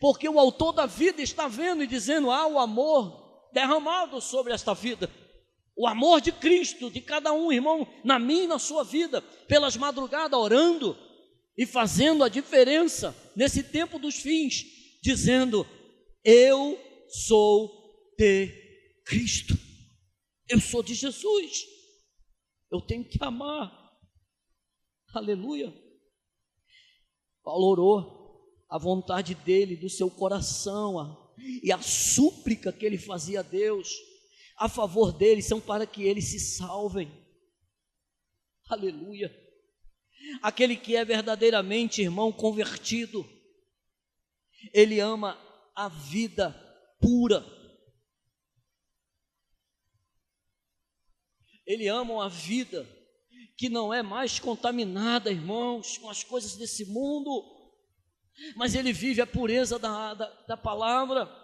porque o autor da vida está vendo e dizendo: o amor derramado sobre esta vida, o amor de Cristo, de cada um, irmão, na minha e na sua vida, pelas madrugadas orando e fazendo a diferença nesse tempo dos fins, dizendo: eu sou de Cristo, eu sou de Jesus, eu tenho que amar. Aleluia. Paulo orou a vontade dele, do seu coração, e a súplica que ele fazia a Deus a favor deles são para que eles se salvem. Aleluia. Aquele que é verdadeiramente, irmão, convertido, ele ama a vida pura. Ele ama a vida que não é mais contaminada, irmãos, com as coisas desse mundo, mas ele vive a pureza da palavra.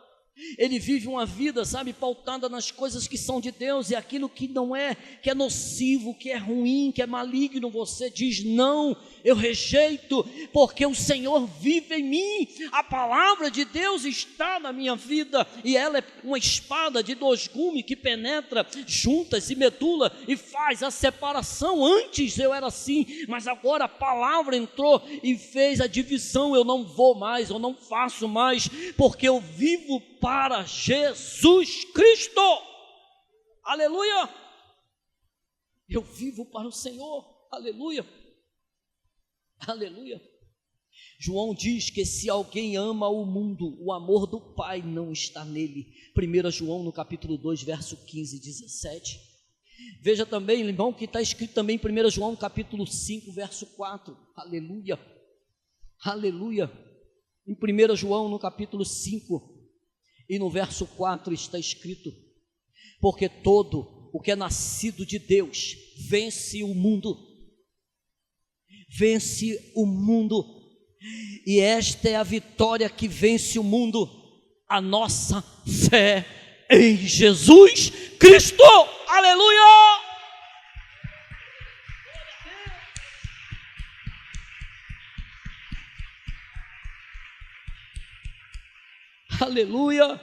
Ele vive uma vida, pautada nas coisas que são de Deus, e aquilo que não é, que é nocivo, que é ruim, que é maligno, você diz: não, eu rejeito, porque o Senhor vive em mim, a palavra de Deus está na minha vida, e ela é uma espada de 2 gumes que penetra juntas e medula e faz a separação. Antes eu era assim, mas agora a palavra entrou e fez a divisão. Eu não vou mais, eu não faço mais, porque eu vivo para Jesus Cristo. Aleluia. Eu vivo para o Senhor. Aleluia. Aleluia. João diz que se alguém ama o mundo, o amor do Pai não está nele. 1 João no capítulo 2, verso 15 e 17. Veja também, irmão, que está escrito também em 1 João capítulo 5, verso 4. Aleluia. Aleluia. Em 1 João no capítulo 5 e no verso 4 está escrito: porque todo o que é nascido de Deus vence o mundo. Vence o mundo. E esta é a vitória que vence o mundo: a nossa fé em Jesus Cristo. Aleluia! Aleluia.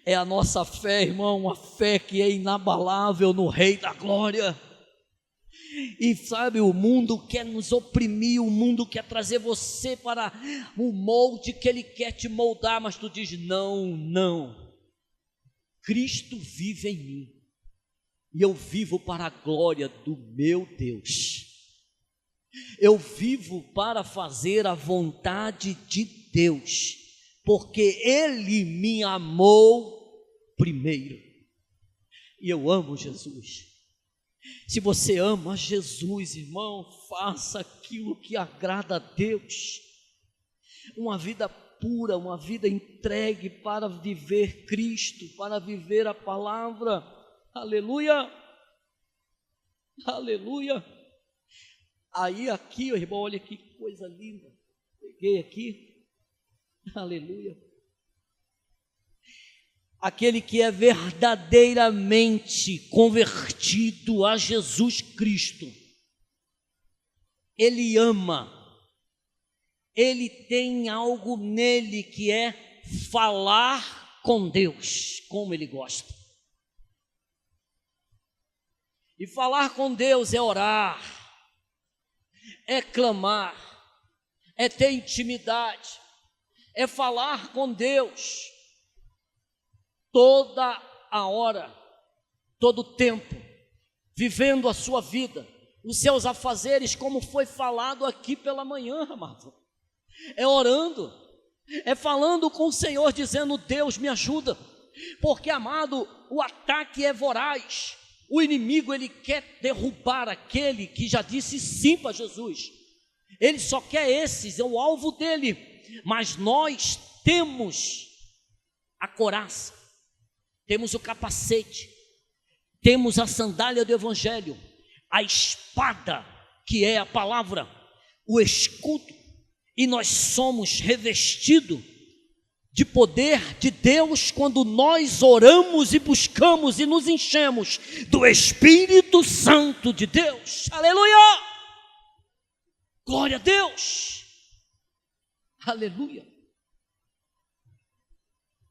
É a nossa fé, irmão, uma fé que é inabalável no Rei da Glória. E o mundo quer nos oprimir, o mundo quer trazer você para o molde que ele quer te moldar, mas tu diz: não, não, Cristo vive em mim, e eu vivo para a glória do meu Deus. Eu vivo para fazer a vontade de Deus, porque Ele me amou primeiro, e eu amo Jesus. Se você ama Jesus, irmão, faça aquilo que agrada a Deus, uma vida pura, uma vida entregue para viver Cristo, para viver a palavra. Aleluia, aleluia. Aí aqui, irmão, olha que coisa linda, peguei aqui, aleluia. Aquele que é verdadeiramente convertido a Jesus Cristo, ele ama, ele tem algo nele que é falar com Deus, como Ele gosta. E falar com Deus é orar, é clamar, é ter intimidade, é falar com Deus toda a hora, todo o tempo, vivendo a sua vida, os seus afazeres, como foi falado aqui pela manhã, amado. É orando, é falando com o Senhor, dizendo: Deus, me ajuda, porque, amado, o ataque é voraz. O inimigo, ele quer derrubar aquele que já disse sim para Jesus. Ele só quer esses, é o alvo dele. Mas nós temos a couraça, temos o capacete, temos a sandália do Evangelho, a espada, que é a palavra, o escudo, e nós somos revestidos de poder de Deus quando nós oramos e buscamos e nos enchemos do Espírito Santo de Deus. Aleluia! Glória a Deus! Aleluia!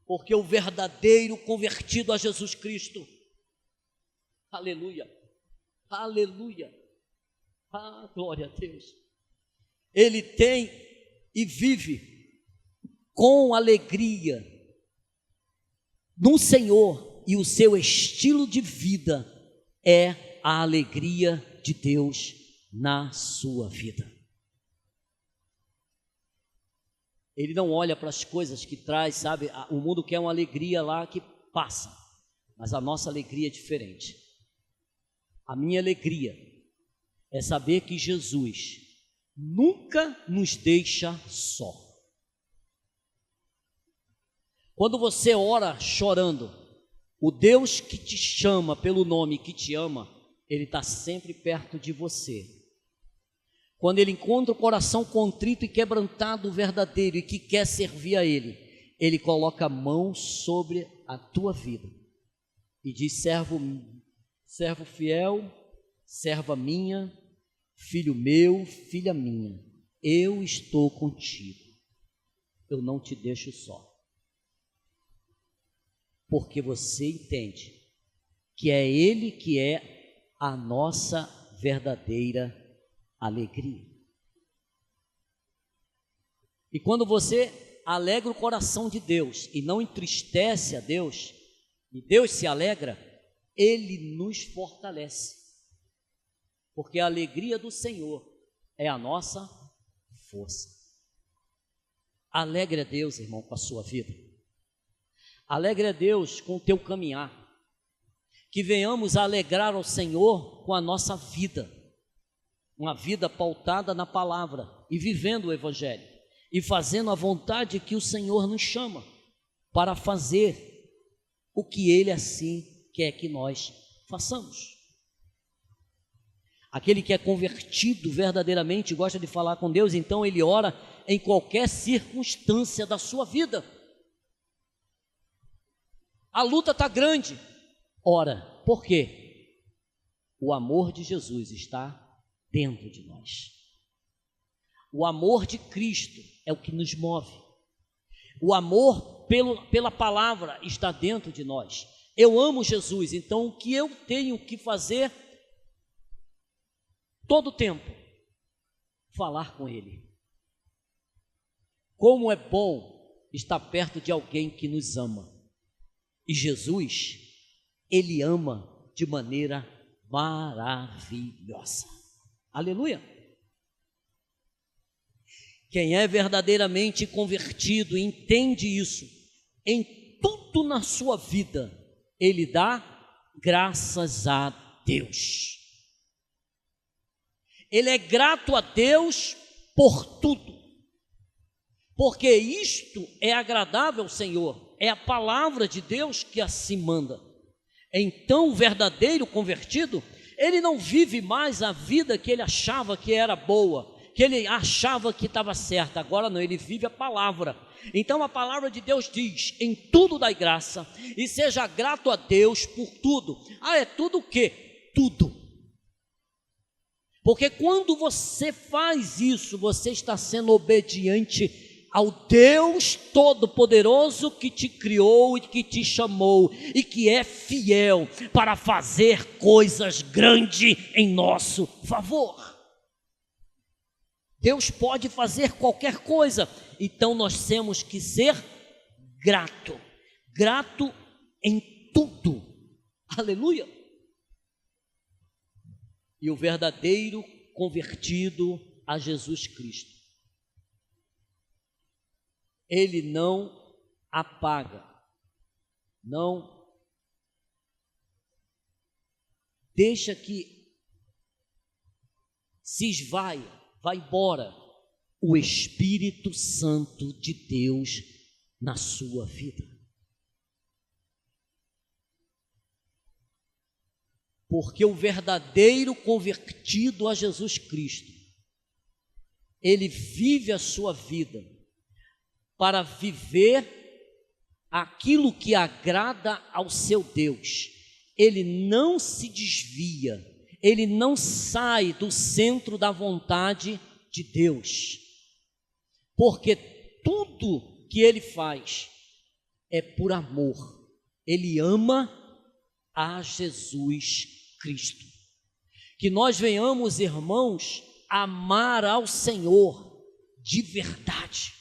Porque o verdadeiro convertido a Jesus Cristo, aleluia, aleluia, glória a Deus, ele tem e vive com alegria no Senhor, e o seu estilo de vida é a alegria de Deus na sua vida. Ele não olha para as coisas que traz, sabe? O mundo quer uma alegria lá que passa, mas a nossa alegria é diferente. A minha alegria é saber que Jesus nunca nos deixa só. Quando você ora chorando, o Deus que te chama pelo nome, que te ama, Ele está sempre perto de você. Quando Ele encontra o coração contrito e quebrantado, verdadeiro, e que quer servir a Ele, Ele coloca a mão sobre a tua vida e diz: servo fiel, serva minha, filho meu, filha minha, eu estou contigo, eu não te deixo só. Porque você entende que é Ele que é a nossa verdadeira alegria. E quando você alegra o coração de Deus e não entristece a Deus, e Deus se alegra, Ele nos fortalece. Porque a alegria do Senhor é a nossa força. Alegre a Deus, irmão, com a sua vida. Alegre a Deus com o teu caminhar, que venhamos a alegrar ao Senhor com a nossa vida, uma vida pautada na palavra e vivendo o Evangelho, e fazendo a vontade que o Senhor nos chama para fazer o que Ele assim quer que nós façamos. Aquele que é convertido verdadeiramente, gosta de falar com Deus, então ele ora em qualquer circunstância da sua vida. A luta está grande, ora, por quê? O amor de Jesus está dentro de nós. O amor de Cristo é o que nos move. O amor pela palavra está dentro de nós. Eu amo Jesus, então o que eu tenho que fazer todo o tempo? Falar com Ele. Como é bom estar perto de alguém que nos ama. E Jesus, Ele ama de maneira maravilhosa. Aleluia! Quem é verdadeiramente convertido e entende isso, em tudo na sua vida, ele dá graças a Deus. Ele é grato a Deus por tudo, porque isto é agradável ao Senhor. É a palavra de Deus que assim manda. Então o verdadeiro convertido, ele não vive mais a vida que ele achava que era boa, que ele achava que estava certa. Agora não, ele vive a palavra. Então a palavra de Deus diz: em tudo dai graça e seja grato a Deus por tudo. É tudo o quê? Tudo. Porque quando você faz isso, você está sendo obediente ao Deus Todo-Poderoso que te criou e que te chamou e que é fiel para fazer coisas grandes em nosso favor. Deus pode fazer qualquer coisa, então nós temos que ser grato em tudo, aleluia. E o verdadeiro convertido a Jesus Cristo, ele não apaga, não deixa que se esvaia, vai embora o Espírito Santo de Deus na sua vida. Porque o verdadeiro convertido a Jesus Cristo, ele vive a sua vida para viver aquilo que agrada ao seu Deus. Ele não se desvia, ele não sai do centro da vontade de Deus, porque tudo que ele faz é por amor. Ele ama a Jesus Cristo. Que nós venhamos, irmãos, amar ao Senhor de verdade,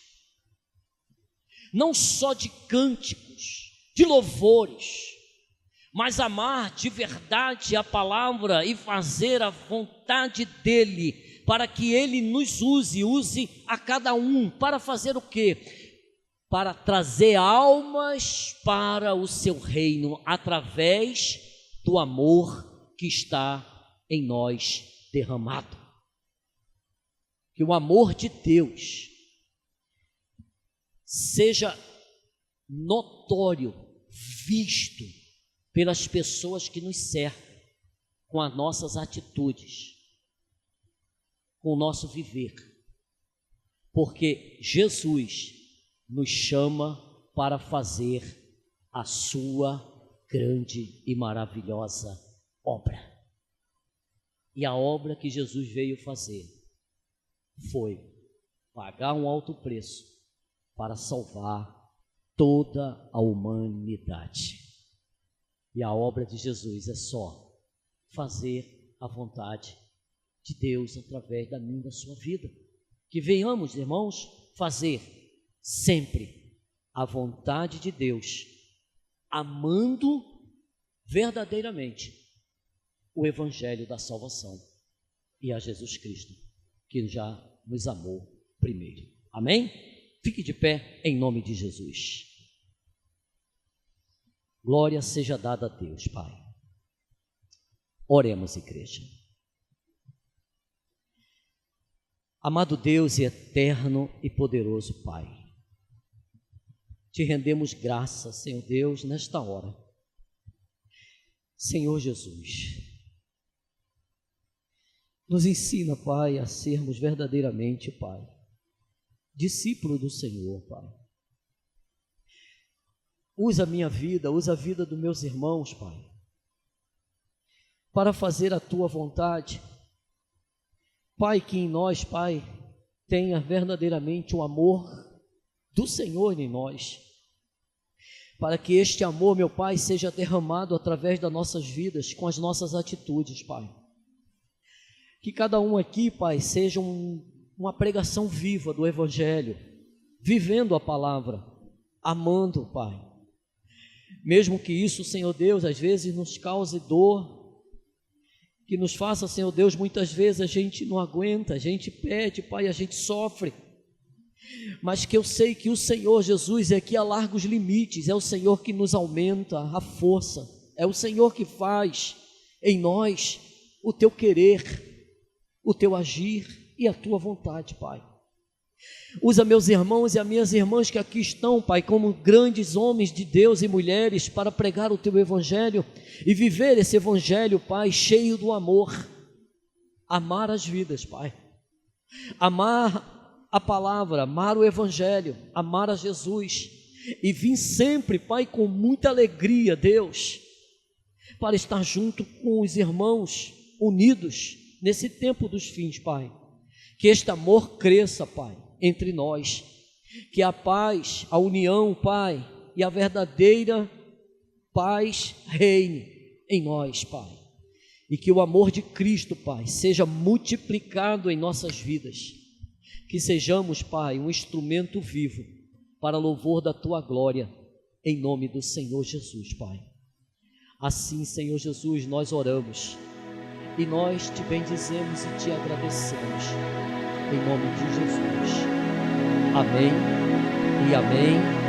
não só de cânticos, de louvores, mas amar de verdade a palavra e fazer a vontade dele, para que ele nos use a cada um, para fazer o quê? Para trazer almas para o seu reino, através do amor que está em nós derramado. Que o amor de Deus seja notório, visto pelas pessoas que nos cercam, com as nossas atitudes, com o nosso viver, porque Jesus nos chama para fazer a sua grande e maravilhosa obra. E a obra que Jesus veio fazer foi pagar um alto preço para salvar toda a humanidade. E a obra de Jesus é só fazer a vontade de Deus através da minha e da sua vida. Que venhamos, irmãos, fazer sempre a vontade de Deus, amando verdadeiramente o Evangelho da salvação e a Jesus Cristo, que já nos amou primeiro. Amém? Fique de pé em nome de Jesus. Glória seja dada a Deus, Pai. Oremos, igreja. Amado Deus e eterno e poderoso Pai, te rendemos graças, Senhor Deus, nesta hora. Senhor Jesus, nos ensina, Pai, a sermos verdadeiramente, Pai, discípulo do Senhor, Pai. Usa a minha vida, usa a vida dos meus irmãos, Pai, para fazer a Tua vontade. Pai, que em nós, Pai, tenha verdadeiramente o amor do Senhor em nós, para que este amor, meu Pai, seja derramado através das nossas vidas, com as nossas atitudes, Pai. Que cada um aqui, Pai, seja uma pregação viva do Evangelho, vivendo a palavra, amando, Pai. Mesmo que isso, Senhor Deus, às vezes nos cause dor, que nos faça, Senhor Deus, muitas vezes a gente não aguenta, a gente pede, Pai, a gente sofre, mas que eu sei que o Senhor Jesus é que alarga os limites, é o Senhor que nos aumenta a força, é o Senhor que faz em nós o Teu querer, o Teu agir e a Tua vontade, Pai. Usa meus irmãos e as minhas irmãs que aqui estão, Pai, como grandes homens de Deus e mulheres para pregar o Teu Evangelho e viver esse Evangelho, Pai, cheio do amor. Amar as vidas, Pai. Amar a palavra, amar o Evangelho, amar a Jesus e vir sempre, Pai, com muita alegria, Deus, para estar junto com os irmãos unidos nesse tempo dos fins, Pai. Que este amor cresça, Pai, entre nós Que a paz, a união, Pai, e a verdadeira paz reine em nós, Pai. E que o amor de Cristo, Pai, seja multiplicado em nossas vidas. Que sejamos, Pai, um instrumento vivo para louvor da Tua glória, em nome do Senhor Jesus, Pai. Assim, Senhor Jesus, nós oramos e nós te bendizemos e te agradecemos, em nome de Jesus. Amém e amém.